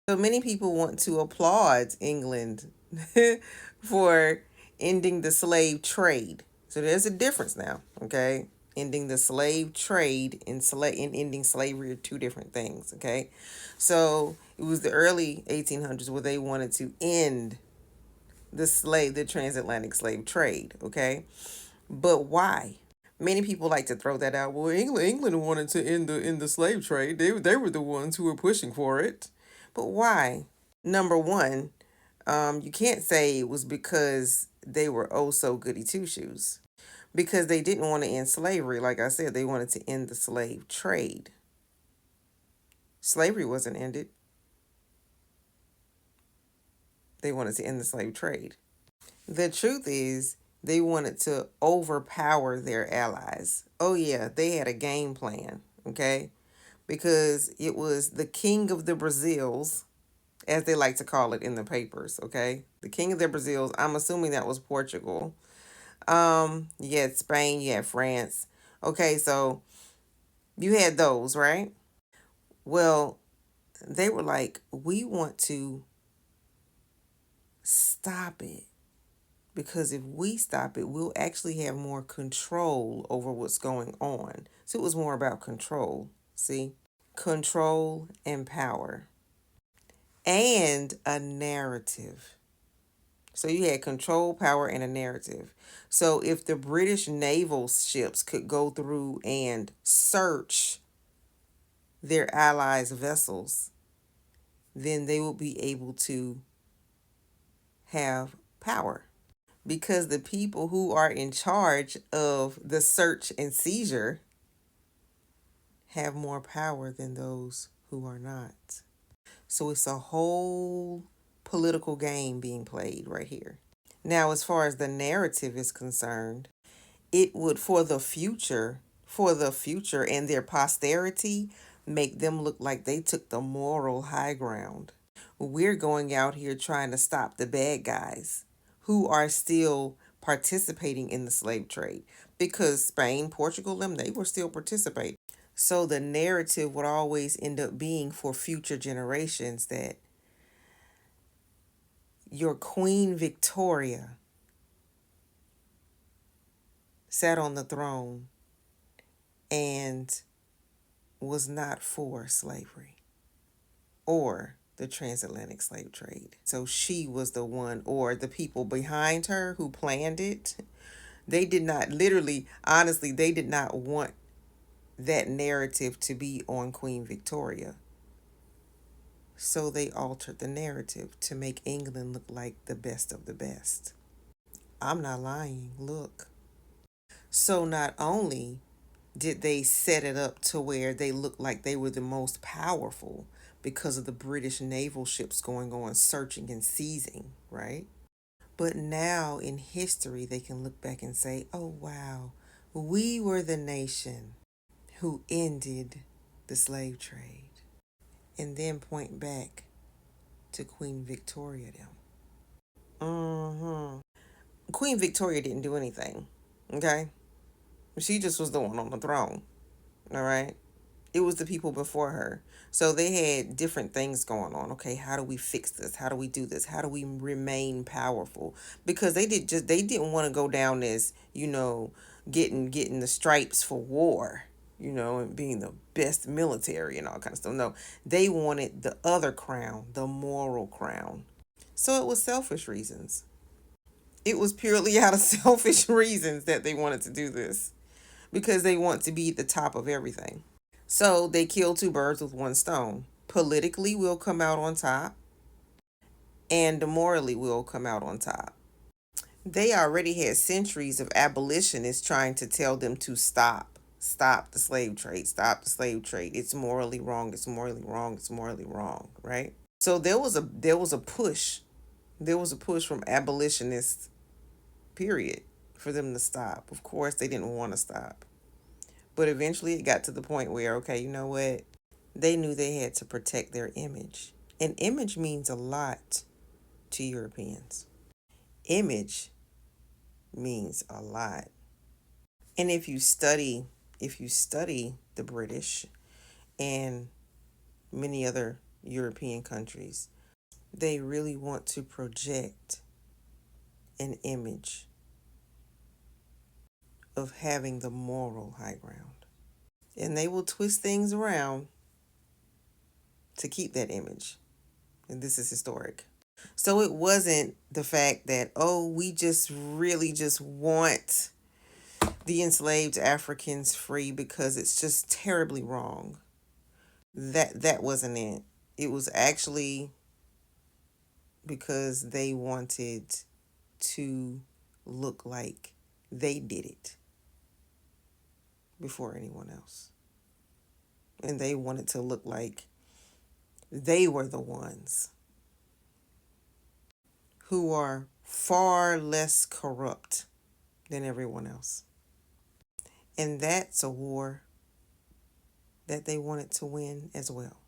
So many people want to applaud England for ending the slave trade. So there's a difference now, okay? Ending the slave trade and ending slavery are two different things, okay? So it was the early 1800s where they wanted to end the transatlantic slave trade, okay? But why? Many people like to throw that out. Well, England wanted to end the slave trade. They were the ones who were pushing for it. But why? Number one, you can't say it was because they were oh so goody two shoes. Because they didn't want to end slavery. Like I said, they wanted to end the slave trade. Slavery wasn't ended. They wanted to end the slave trade. The truth is, they wanted to overpower their allies. Oh, yeah, they had a game plan, okay? Because it was the king of the Brazils, as they like to call it in the papers, okay? The king of the Brazils, I'm assuming that was Portugal. You had Spain, you had France. Okay, so you had those, right? Well, they were like, we want to stop it. Because if we stop it, we'll actually have more control over what's going on. So it was more about control. See? Control and power. And a narrative. So you had control, power, and a narrative. So if the British naval ships could go through and search their allies' vessels, then they will be able to have power. Because the people who are in charge of the search and seizure have more power than those who are not. So it's a whole political game being played right here. Now, as far as the narrative is concerned, it would for the future and their posterity, make them look like they took the moral high ground. We're going out here trying to stop the bad guys who are still participating in the slave trade because Spain, Portugal, them, they were still participating. So the narrative would always end up being for future generations that your Queen Victoria sat on the throne and was not for slavery or the transatlantic slave trade. So she was the one, or the people behind her who planned it, they did not, literally, honestly, they did not want that narrative to be on Queen Victoria. So they altered the narrative to make England look like the best of the best. I'm not lying. Look. So not only did they set it up to where they looked like they were the most powerful because of the British naval ships going on searching and seizing, right? But now in history, they can look back and say, oh, wow, we were the nation who ended the slave trade. And then point back to Queen Victoria, them. Mm-hmm. Queen Victoria didn't do anything, okay? She just was the one on the throne, all right? It was the people before her. So they had different things going on. Okay, how do we fix this? How do we do this? How do we remain powerful? Because they didn't want to go down as, getting the stripes for war, and being the best military and all kind of stuff. No, they wanted the other crown, the moral crown. So it was selfish reasons. It was purely out of selfish reasons that they wanted to do this because they want to be at the top of everything. So they kill two birds with one stone. Politically, we'll come out on top, and morally, we'll come out on top. They already had centuries of abolitionists trying to tell them to stop. Stop the slave trade. Stop the slave trade. It's morally wrong. It's morally wrong. It's morally wrong. Right? So there was a push. There was a push from abolitionists, period, for them to stop. Of course, they didn't want to stop. But eventually it got to the point where, okay, you know what? They knew they had to protect their image. And image means a lot to Europeans. Image means a lot. And if you study the British and many other, European countries. They really want to project an image of having the moral high ground. And they will twist things around to keep that image. And this is historic. So it wasn't the fact that, oh, we just really just want the enslaved Africans free because it's just terribly wrong. That wasn't it. It was actually because they wanted to look like they did it before anyone else. And they wanted to look like they were the ones who are far less corrupt than everyone else. And that's a war that they wanted to win as well.